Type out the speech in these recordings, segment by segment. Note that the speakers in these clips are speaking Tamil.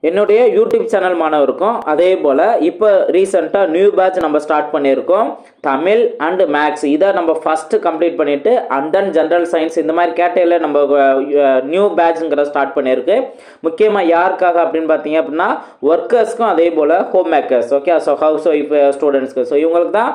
என்னுடைய யூடியூப் சேனல் மாணவருக்கும் அதே போல் இப்போ ரீசெண்டாக நியூ பேட்ச் நம்ம ஸ்டார்ட் பண்ணியிருக்கோம். தமிழ் அண்ட் மேக்ஸ் இதை நம்ம ஃபஸ்ட்டு கம்ப்ளீட் பண்ணிவிட்டு அண்ட் தென் ஜென்ரல் சயின்ஸ் இந்த மாதிரி கேட்டகரியில் நம்ம நியூ பேட்ச்ங்கிற ஸ்டார்ட் பண்ணியிருக்கு. முக்கியமாக யாருக்காக அப்படின்னு பார்த்தீங்க அப்படின்னா ஒர்க்கர்ஸ்க்கும் அதே போல் home makers, okay, so housewife ஸ்டூடெண்ட்ஸ்க்கு, ஸோ இவங்களுக்கு தான்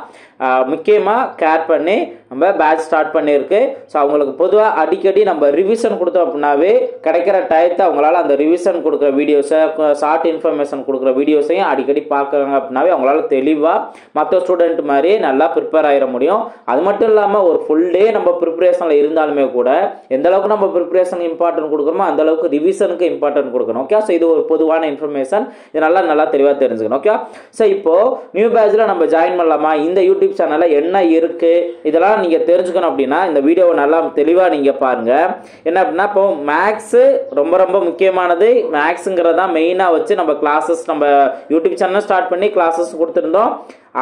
முக்கியமாக கேர் பண்ணி நம்ம பேட்ச் ஸ்டார்ட் பண்ணியிருக்கு. ஸோ அவங்களுக்கு பொதுவாக அடிக்கடி நம்ம ரிவிஷன் கொடுத்தோம் அப்படின்னாவே கிடைக்கிற டயத்தை அவங்களால அந்த ரிவிஷன் கொடுக்குற வீடியோஸை, ஷார்ட் இன்ஃபர்மேஷன் கொடுக்குற வீடியோஸையும் அடிக்கடி பார்க்குறாங்க அப்படின்னாவே அவங்களால தெளிவாக மற்ற ஸ்டூடெண்ட் மாதிரி நல்லா ப்ரிப்பேர் ஆகிட முடியும். அது மட்டும் இல்லாமல் ஒரு ஃபுல் டே நம்ம ப்ரிப்பரேஷனில் இருந்தாலுமே கூட எந்த அளவுக்கு நம்ம ப்ரிப்பரேஷன் இம்பார்ட்டன்ட் கொடுக்குறோமோ அந்த அளவுக்கு ரிவிஷனுக்கு இம்பார்ட்டன்ட் கொடுக்கணும். ஓகே, ஸோ இது ஒரு பொதுவான இன்ஃபர்மேஷன், இது நல்லா தெளிவாக தெரிஞ்சுக்கணும். ஓகே, ஸோ இப்போது நியூ பேட்சில் நம்ம ஜாயின் பண்ணலாமா, இந்த யூடியூப் சேனலில் என்ன இருக்குது இதெல்லாம் நீங்கள் தெரிஞ்சுக்கணும் அப்படின்னா இந்த வீடியோவை நல்லா தெளிவாக நீங்கள் பாருங்கள். என்ன அப்படின்னா இப்போ மேக்ஸு ரொம்ப முக்கியமானது. மேக்ஸுங்கிறதா மெயினாக வச்சு நம்ம கிளாஸஸ் நம்ம யூடியூப் சேனல் ஸ்டார்ட் பண்ணி கிளாஸஸ் கொடுத்துருந்தோம்.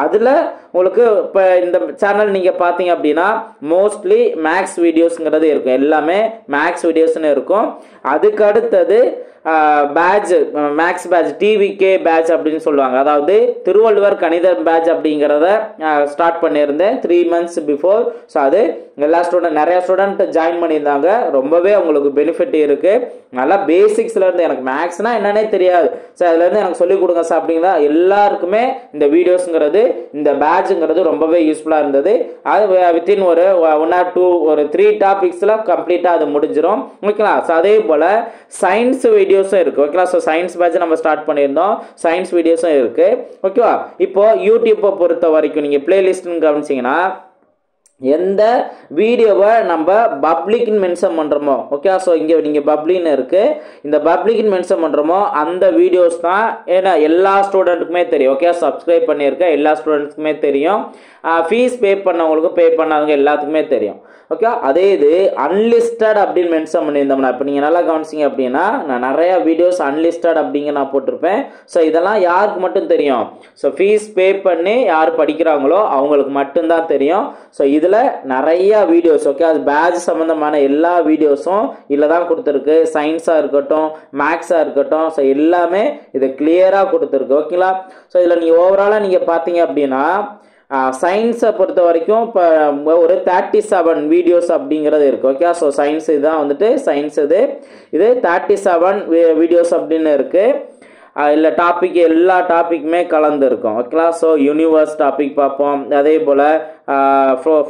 அதில் உங்களுக்கு இப்போ இந்த சேனல் நீங்கள் பார்த்தீங்க அப்படின்னா மோஸ்ட்லி மேக்ஸ் வீடியோஸுங்கிறது இருக்கும், எல்லாமே மேக்ஸ் வீடியோஸ்னு இருக்கும். அதுக்கு அடுத்தது batch, Max batch, TVK batch அப்படின்னு சொல்லுவாங்க. அதாவது திருவள்ளுவர் கணித பேட்ச் அப்படிங்கிறத ஸ்டார்ட் பண்ணியிருந்தேன் 3 months பிஃபோர். ஸோ அது எல்லா ஸ்டூடெண்ட், நிறைய ஸ்டூடெண்ட் ஜாயின் பண்ணியிருந்தாங்க. ரொம்பவே அவங்களுக்கு பெனிஃபிட் இருக்குது. நல்லா பேசிக்ஸ்லேருந்து எனக்கு மேக்ஸ்னால் என்னன்னே தெரியாது, ஸோ அதுலேருந்து எனக்கு சொல்லிக் கொடுங்க சார் அப்படிங்களா எல்லாருக்குமே இந்த வீடியோஸுங்கிறது, இந்த பேட்சுங்கிறது ரொம்பவே யூஸ்ஃபுல்லாக இருந்தது. அது வித்தின் ஒரு 1 or 2 ஒரு 3 டாபிக்ஸில் கம்ப்ளீட்டாக அது முடிஞ்சிடும். ஓகேங்களா, ஸோ அதே போல் சயின்ஸ் வீடியோஸும் இருக்குது. ஓகேங்களா, ஸோ சயின்ஸ் பேட்ச் நம்ம ஸ்டார்ட் பண்ணியிருந்தோம், சயின்ஸ் வீடியோஸும் இருக்குது. ஓகேவா, இப்போ யூடியூப்பை பொறுத்த வரைக்கும் நீங்கள் பிளேலிஸ்ட்னு கவனிச்சிங்கன்னா எந்த வீடியோவை நம்ம பப்ளிக்னு மென்ஷன் பண்ணுறோமோ, ஓகே, ஸோ இங்கே நீங்கள் பப்ளிக்னு இருக்குது, இந்த பப்ளிக்னு மென்ஷன் பண்ணுறோமோ அந்த வீடியோஸ் தான் ஏன்னா எல்லா ஸ்டூடெண்ட்டுக்குமே தெரியும். ஓகே, சப்ஸ்கிரைப் பண்ணியிருக்க எல்லா ஸ்டூடெண்ட்ஸுக்குமே தெரியும், ஃபீஸ் பே பண்ணவங்களுக்கும் பே பண்ணாதவங்க எல்லாத்துக்குமே தெரியும். ஓகே, அதே இது அன்லிஸ்டட் அப்படின்னு மென்ஷன் பண்ணியிருந்தோம்னா இப்போ நீங்கள் நல்லா கவனிச்சிங்க அப்படின்னா நான் நிறையா வீடியோஸ் அன்லிஸ்டட் அப்படிங்க நான் போட்டிருப்பேன். ஸோ இதெல்லாம் யாருக்கு மட்டும் தெரியும், ஸோ ஃபீஸ் பே பண்ணி யார் படிக்கிறாங்களோ அவங்களுக்கு மட்டும்தான் தெரியும். ஸோ இதில் நிறைய வீடியோஸ், ஓகே, அது பேட்ச் சம்மந்தமான எல்லா வீடியோஸும் இதில் தான் கொடுத்துருக்கு. சயின்ஸாக இருக்கட்டும், மேக்ஸாக இருக்கட்டும், ஸோ எல்லாமே இது கிளியராக கொடுத்துருக்கு. ஓகேங்களா, ஸோ இதில் நீங்கள் ஓவராலாக நீங்கள் பார்த்தீங்க அப்படின்னா சயின்ஸை பொறுத்த வரைக்கும் இப்போ ஒரு 37 வீடியோஸ் அப்படிங்கிறது இருக்குது. ஓகே, ஸோ சயின்ஸ் இதுதான் வந்துட்டு சயின்ஸ் இது 37 வீடியோஸ் அப்படின்னு இருக்குது. இல்லை டாபிக் எல்லா டாப்பிக்குமே கலந்து இருக்கும். ஓகேங்களா, ஸோ யூனிவர்ஸ் டாபிக் பார்ப்போம், அதே போல்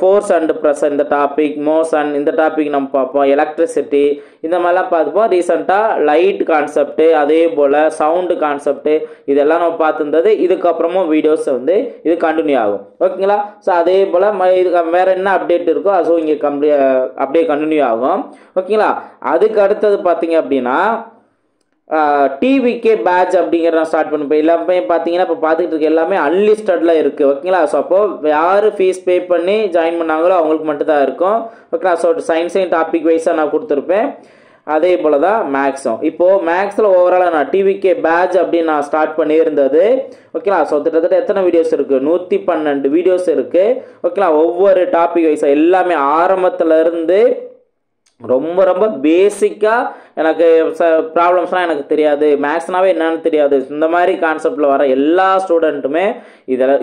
ஃபோர்ஸ் அண்ட் ப்ரெஷர் இந்த டாபிக், மோஷன் இந்த டாபிக் நம்ம பார்ப்போம், எலக்ட்ரிசிட்டி இந்த மாதிரிலாம் பார்த்துப்போம். ரீசெண்டாக லைட் கான்செப்ட்டு, அதே போல் சவுண்டு கான்செப்ட்டு இதெல்லாம் நம்ம பார்த்துருந்தது. இதுக்கப்புறமும் வீடியோஸ் வந்து இது கண்டினியூ ஆகும். ஓகேங்களா, ஸோ அதே போல் இது வேறு என்ன அப்டேட் இருக்கோ அதுவும் இங்கே அப்படியே கண்டினியூ ஆகும். ஓகேங்களா, அதுக்கு அடுத்தது பார்த்தீங்க அப்படின்னா டிவிகே பேட்ச் அப்படிங்கிற நான் ஸ்டார்ட் பண்ணுவேன். எல்லாமே பார்த்தீங்கன்னா இப்போ பார்த்துக்கிட்டு இருக்க எல்லாமே அன்லிஸ்டடில் இருக்குது. ஓகேங்களா, ஸோ அப்போது யார் ஃபீஸ் பே பண்ணி ஜாயின் பண்ணாங்களோ அவங்களுக்கு மட்டும்தான் இருக்கும். ஓகேங்களா, ஸோ சயின்ஸையும் டாபிக் வைஸாக நான் கொடுத்துருப்பேன். அதே போல் தான் மேக்ஸும். இப்போது மேக்ஸில் ஓவராலாக நான் டிவிகே பேட்ச் அப்படின்னு நான் ஸ்டார்ட் பண்ணியிருந்தது. ஓகேங்களா, ஸோ கிட்டத்தட்ட எத்தனை வீடியோஸ் இருக்குது, 112 வீடியோஸ் இருக்குது. ஓகேங்களா, ஒவ்வொரு டாபிக் வைஸாக எல்லாமே ஆரம்பத்துலேருந்து ரொம்ப பேசிக்காக எனக்கு ப்ராப்ளம்ஸ்லாம் எனக்கு தெரியாது, மேக்ஸ்னாவே என்னன்னு தெரியாது, இந்த மாதிரி கான்செப்டில் வர எல்லா ஸ்டூடெண்ட்டுமே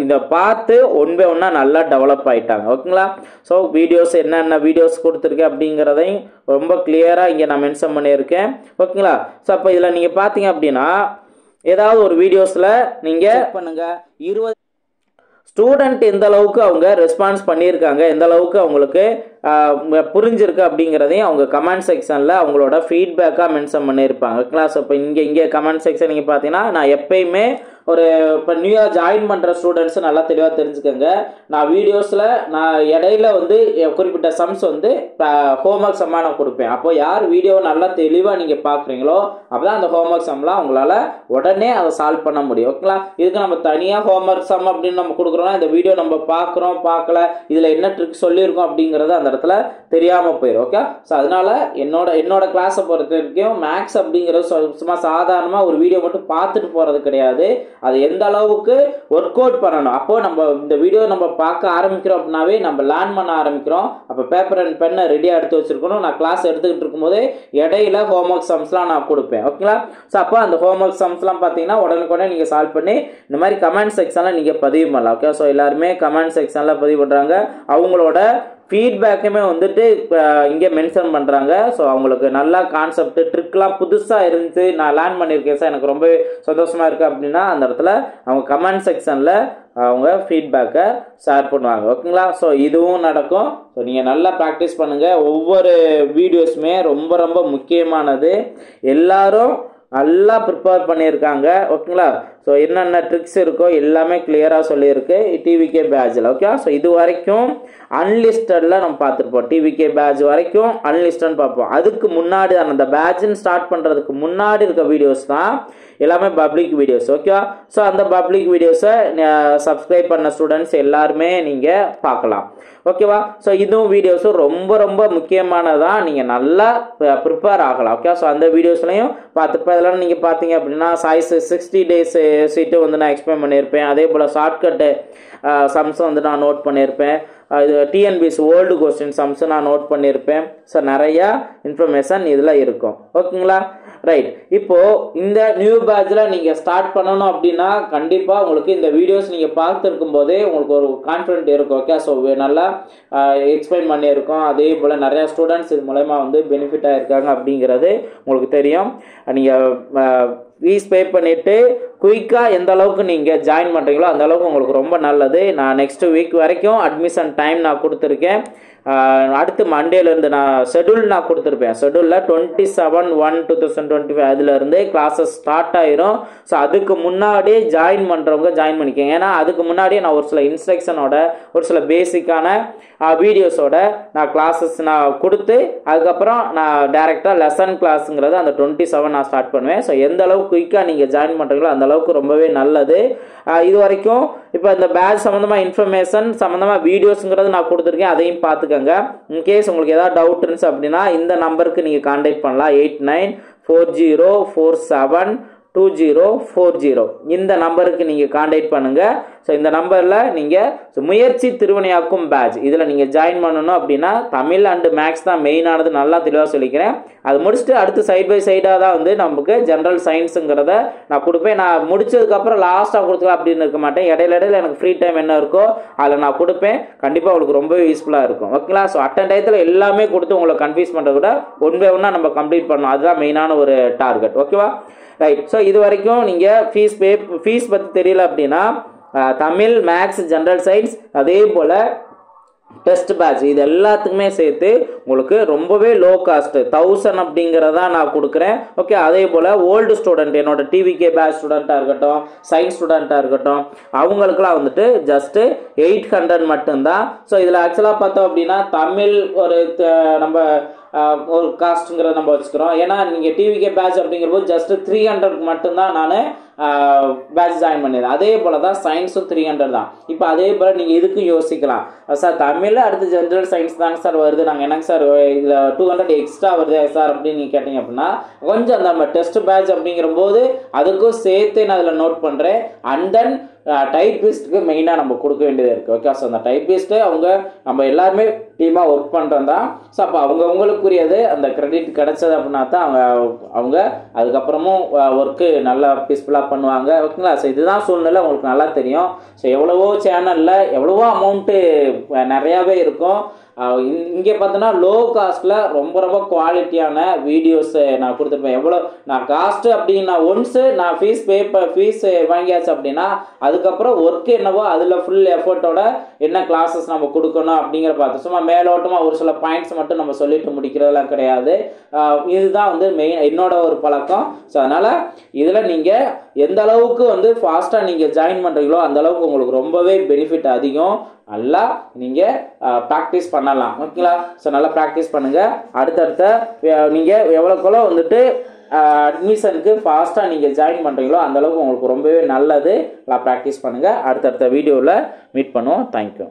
இதை பார்த்து ஒன் பை ஒன்னாக நல்லா டெவலப் ஆகிட்டாங்க. ஓகேங்களா, ஸோ வீடியோஸ் என்னென்ன வீடியோஸ் கொடுத்துருக்கேன் அப்படிங்கிறதையும் ரொம்ப கிளியராக இங்கே நான் மென்ஷன் பண்ணியிருக்கேன். ஓகேங்களா, ஸோ அப்போ இதில் நீங்கள் பார்த்தீங்க அப்படின்னா ஏதாவது ஒரு வீடியோஸில் நீங்கள் பண்ணுங்கள் 20 ஸ்டூடெண்ட் எந்த அளவுக்கு அவங்க ரெஸ்பான்ஸ் பண்ணியிருக்காங்க, எந்த அளவுக்கு அவங்களுக்கு புரிஞ்சிருக்கு அப்படிங்கிறதையும் அவங்க கமெண்ட் செக்ஷனில் அவங்களோட ஃபீட்பேக்காக மென்ஷன் பண்ணியிருப்பாங்க. கிளாஸ் இப்போ இங்கே கமெண்ட் செக்ஷன் நீங்கள் பார்த்தீங்கன்னா நான் எப்பயுமே ஒரு இப்போ நியூயாக ஜாயின் பண்ணுற ஸ்டூடெண்ட்ஸ் நல்லா தெளிவாக தெரிஞ்சுக்கோங்க. நான் வீடியோஸில் நான் இடையில வந்து குறிப்பிட்ட சம்ஸ் வந்து ஹோம்ஒர்க் சம்மாக நான் கொடுப்பேன். அப்போ யார் வீடியோ நல்லா தெளிவாக நீங்கள் பார்க்குறீங்களோ அப்போ தான் அந்த ஹோம்ஒர்க் சம்லாம் உங்களால் உடனே அதை சால்வ் பண்ண முடியும். ஓகேங்களா, இதுக்கு நம்ம தனியாக ஹோம்ஒர்க் சம் அப்படின்னு நம்ம கொடுக்குறோம்னா இந்த வீடியோ நம்ம பார்க்குறோம் பார்க்கல இதில் என்ன ட்ரிக் சொல்லியிருக்கோம் அப்படிங்கிறது அந்த இடத்துல தெரியாமல் போயிடும். ஓகே, ஸோ அதனால என்னோட கிளாஸை பொறுத்த வரைக்கும் மேக்ஸ் அப்படிங்கிறது சும்மா சாதாரணமாக ஒரு வீடியோ மட்டும் பார்த்துட்டு போகிறது கிடையாது. அது எந்த அளவுக்கு ஒர்க் அவுட் பண்ணணும். அப்போ நம்ம இந்த வீடியோ நம்ம பார்க்க ஆரம்பிக்கிறோம் அப்படின்னாவே நம்ம லேர்ன் பண்ண ஆரம்பிக்கிறோம். அப்போ பேப்பர் அண்ட் பென்னை ரெடியாக எடுத்து வச்சிருக்கணும். நான் கிளாஸ் எடுத்துக்கிட்டு இருக்கும்போது இடையில ஹோம்ஒர்க் சம்ஸ்லாம் நான் கொடுப்பேன். ஓகேங்களா? ஸோ அப்போ அந்த ஹோம்ஒர்க் சம்ஸ்லாம் பார்த்தீங்கன்னா உடனுக்குடனே நீங்கள் சால்வ் பண்ணி இந்த மாதிரி கமெண்ட் செக்ஷனில் நீங்கள் பதிவு பண்ணலாம். ஓகே, ஸோ எல்லாருமே கமெண்ட் செக்ஷனில் பதிவு பண்ணுறாங்க. அவங்களோட ஃபீட்பேக்குமே வந்துட்டு இங்கே மென்ஷன் பண்ணுறாங்க. ஸோ அவங்களுக்கு நல்லா கான்செப்ட் ட்ரிக்லாம் புதுசாக இருந்துச்சு, நான் லேர்ன் பண்ணியிருக்கேன் சார், எனக்கு ரொம்ப சந்தோஷமாக இருக்குது அப்படின்னா அந்த இடத்துல அவங்க கமெண்ட் செக்ஷனில் அவங்க ஃபீட்பேக்கை ஷேர் பண்ணுவாங்க. ஓகேங்களா? ஸோ இதுவும் நடக்கும். ஸோ நீங்கள் நல்லா ப்ராக்டிஸ் பண்ணுங்கள். ஒவ்வொரு வீடியோஸுமே ரொம்ப ரொம்ப முக்கியமானது. எல்லாரும் நல்லா ப்ரிப்பேர் பண்ணியிருக்காங்க. ஓகேங்களா? ஸோ என்னென்ன ட்ரிக்ஸ் இருக்கோ எல்லாமே கிளியராக சொல்லியிருக்கு டிவிகே பேட்சில். ஓகே, ஸோ இது வரைக்கும் அன்லிஸ்டடில் நம்ம பார்த்துருப்போம். டிவிகே பேட்ச் வரைக்கும் அன்லிஸ்டட்னு பார்ப்போம். அதுக்கு முன்னாடி அந்த பேட்ச்னு ஸ்டார்ட் பண்ணுறதுக்கு முன்னாடி இருக்க வீடியோஸ் தான் எல்லாமே பப்ளிக் வீடியோஸ். ஓகே, ஸோ அந்த பப்ளிக் வீடியோஸை சப்ஸ்கிரைப் பண்ண ஸ்டூடெண்ட்ஸ் எல்லாருமே நீங்கள் பார்க்கலாம். ஓகேவா? ஸோ இதுவும் வீடியோஸும் ரொம்ப ரொம்ப முக்கியமானதான். நீங்கள் நல்லா ப்ரிப்பேர் ஆகலாம். ஓகே, ஸோ அந்த வீடியோஸ்லையும் பார்த்துப்பேன். இதெல்லாம் நீங்கள் பார்த்தீங்க அப்படின்னா சாய்ஸ் 60 days சீட்டு வந்து நான் எக்ஸ்பிளைன் பண்ணியிருப்பேன். அதே போல் ஷார்ட்கட்டு சம்ஸ் வந்து நான் நோட் பண்ணியிருப்பேன். இது டிஎன்பிஎஸ்சி ஓல்டு கொஸ்டின் சம்ஸ் நான் நோட் பண்ணியிருப்பேன். ஸோ நிறையா இன்ஃபர்மேஷன் இதில் இருக்கும். ஓகேங்களா? ரைட். இப்போது இந்த நியூ பேட்சில் நீங்கள் ஸ்டார்ட் பண்ணணும் அப்படின்னா கண்டிப்பாக உங்களுக்கு இந்த வீடியோஸ் நீங்கள் பார்த்துருக்கும் போதே உங்களுக்கு ஒரு கான்ஃபிடென்ட் இருக்கும். ஓகே, ஸோ நல்லா எக்ஸ்பிளைன் பண்ணியிருக்கோம். அதே போல் நிறையா ஸ்டூடெண்ட்ஸ் இது மூலமா வந்து பெனிஃபிட் ஆகிருக்காங்க அப்படிங்கிறது உங்களுக்கு தெரியும். நீங்கள் ஃபீஸ் பே பண்ணிவிட்டு குயிக்காக எந்த அளவுக்கு நீங்கள் ஜாயின் பண்ணுறீங்களோ அந்த அளவுக்கு உங்களுக்கு ரொம்ப நல்லது. நான் நெக்ஸ்ட் வீக் வரைக்கும் அட்மிஷன் டைம் நான் கொடுத்துருக்கேன். அடுத்து மண்டேலேருந்து நான் ஷெடியூல் நான் கொடுத்துருப்பேன். ஷெடியூலில் 27/1/2025 அதுலேருந்து கிளாஸஸ் ஸ்டார்ட் ஆயிரும். ஸோ அதுக்கு முன்னாடியே ஜாயின் பண்ணுறவங்க ஜாயின் பண்ணிக்கோங்க. ஏன்னா அதுக்கு முன்னாடியே நான் ஒரு சில இன்ஸ்ட்ரக்ஷனோட ஒரு சில பேசிக்கான வீடியோஸோட நான் கிளாஸஸ் நான் கொடுத்து அதுக்கப்புறம் நான் டேரெக்டாக லெசன் கிளாஸுங்கிறது அந்த 27 நான் ஸ்டார்ட் பண்ணுவேன். ஸோ எந்த அளவுக்கு குயிக்காக நீங்கள் ஜாயின் பண்ணுறீங்களோ அந்த அளவுக்கு ரொம்பவே நல்லது. இது வரைக்கும் இப்போ இந்த பேட்ச் சம்மந்தமாக இன்ஃபர்மேஷன் சம்மந்தமாக வீடியோஸுங்கிறது நான் கொடுத்துருக்கேன். அதையும் பார்த்துக்கோங்க. இன்கேஸ் உங்களுக்கு ஏதாவது டவுட் இருந்துச்சு அப்படின்னா இந்த நம்பருக்கு நீங்கள் கான்டாக்ட் பண்ணலாம். 8940472040 இந்த நம்பருக்கு நீங்கள் கான்டாக்ட் பண்ணுங்கள். ஸோ இந்த நம்பரில் நீங்கள் முயற்சி திருவினையாக்கும் பேட்ச் இதில் நீங்கள் ஜாயின் பண்ணணும் அப்படின்னா தமிழ் அண்டு மேக்ஸ் தான் மெயினானது. நல்லா தெளிவாக சொல்லிக்கிறேன். அது முடிச்சுட்டு அடுத்து சைட் பை சைடாக தான் வந்து நமக்கு ஜென்ரல் சயின்ஸுங்கிறத நான் கொடுப்பேன். நான் முடிச்சதுக்கப்புறம் லாஸ்ட்டாக கொடுத்துக்கலாம் அப்படின்னு இருக்க மாட்டேன். இடையில எனக்கு ஃப்ரீ டைம் என்ன இருக்கோ அதில் நான் கொடுப்பேன். கண்டிப்பாக உங்களுக்கு ரொம்ப யூஸ்ஃபுல்லாக இருக்கும். ஓகேங்களா? ஸோ அட்டன் டயத்தில் எல்லாமே கொடுத்து உங்களை கன்ஃபியூஸ் பண்ணுறத விட ஒன் பை ஒன்னாக நம்ம கம்ப்ளீட் பண்ணணும். அதுதான் மெயினான ஒரு டார்கெட். ஓகேவா? ரைட். ஸோ இது வரைக்கும் நீங்கள் ஃபீஸ் பற்றி தெரியல அப்படின்னா தமிழ், மேக்ஸ், ஜென்ரல் சயின்ஸ் அதே போல் டெஸ்ட் பேட்ச் இது எல்லாத்துக்குமே சேர்த்து உங்களுக்கு ரொம்பவே லோ காஸ்ட் 1000 அப்படிங்கிறதா நான் கொடுக்குறேன். ஓகே, அதே போல் ஓல்டு ஸ்டூடெண்ட் என்னோட டிவிகே பேட்ச் ஸ்டூடெண்ட்டாக இருக்கட்டும், சயின்ஸ் ஸ்டூடெண்ட்டாக இருக்கட்டும், அவங்களுக்குலாம் வந்துட்டு ஜஸ்ட்டு 800 மட்டும்தான். ஸோ இதில் ஆக்சுவலாக பார்த்தோம் அப்படின்னா தமிழ் ஒரு நம்ம ஒரு காஸ்ட்டுங்கிறத நம்ம வச்சுக்கிறோம். ஏன்னா நீங்கள் டிவிகே பேட்ச் அப்படிங்கிறபோது ஜஸ்ட் 300 மட்டும்தான் நான் பேட்ச் ஜாயின் பண்ணிடுறேன். அதே போல் தான் சயின்ஸும் 300 தான். இப்போ அதே போல் நீங்கள் இதுக்கும் யோசிக்கலாம், சார் தமிழில் அடுத்து ஜென்ரல் சயின்ஸ் தாங்க சார் வருது, நாங்கள் என்னங்க சார் இதில் 200 எக்ஸ்ட்ரா வருது சார் அப்படின்னு நீங்கள் கேட்டீங்க அப்படின்னா கொஞ்சம் அந்த நம்ம டெஸ்ட் பேட்ச் அப்படிங்கிற போது அதுக்கும் சேர்த்து நான் அதில் நோட் பண்ணுறேன். அண்ட் தென் டைப்பிஸ்ட்டுக்கு மெயினாக நம்ம கொடுக்க வேண்டியது இருக்குது. ஓகே, ஸோ அந்த டைப்பிஸ்ட்டு அவங்க நம்ம எல்லாருமே டீமாக ஒர்க் பண்ணுறோம் தான். ஸோ அப்போ அவங்களுக்குரியது அந்த கிரெடிட் கிடைச்சது அப்படின்னா தான் அவங்க அதுக்கப்புறமும் ஒர்க்கு நல்லா பீஸ்ஃபுல்லாக பண்ணுவாங்க. ஓகேங்களா? ஸோ இதுதான் சூழ்நிலை உங்களுக்கு நல்லா தெரியும். ஸோ எவ்வளவோ சேனலில் எவ்வளவோ அமௌண்ட்டு நிறையாவே இருக்கும். இங்கே பார்த்தோன்னா லோ காஸ்ட்டில் ரொம்ப ரொம்ப குவாலிட்டியான வீடியோஸ் நான் கொடுத்துருப்பேன். எவ்வளோ நான் காஸ்ட்டு அப்படின்னா ஒன்ஸு நான் ஃபீஸ் வாங்கியாச்சு அப்படின்னா அதுக்கப்புறம் ஒர்க் என்னவோ அதில் ஃபுல் எஃபர்ட்டோட என்ன கிளாஸஸ் நம்ம கொடுக்கணும் அப்படிங்கிற பார்த்து சும்மா மேலோட்டமாக ஒரு சில பாயிண்ட்ஸ் மட்டும் நம்ம சொல்லிட்டு முடிக்கிறதெல்லாம் கிடையாது. இதுதான் வந்து மெயின் என்னோட ஒரு பழக்கம். ஸோ அதனால் இதில் நீங்கள் எந்த அளவுக்கு வந்து ஃபாஸ்ட்டாக நீங்கள் ஜாயின் பண்ணுறீங்களோ அந்த அளவுக்கு உங்களுக்கு ரொம்பவே பெனிஃபிட் அதிகம். நல்லா நீங்கள் ப்ராக்டிஸ் பண்ணலாம். ஓகேங்களா? ஸோ நல்லா ப்ராக்டிஸ் பண்ணுங்கள். அடுத்தடுத்த நீங்கள் எவ்வளோக்கெவ்வளோ வந்துட்டு அட்மிஷனுக்கு ஃபாஸ்ட்டாக நீங்கள் ஜாயின் பண்ணுறீங்களோ அந்தளவுக்கு உங்களுக்கு ரொம்பவே நல்லது. நல்லா ப்ராக்டிஸ் பண்ணுங்கள். அடுத்தடுத்த வீடியோவில் மீட் பண்ணுவோம். தேங்க்யூ.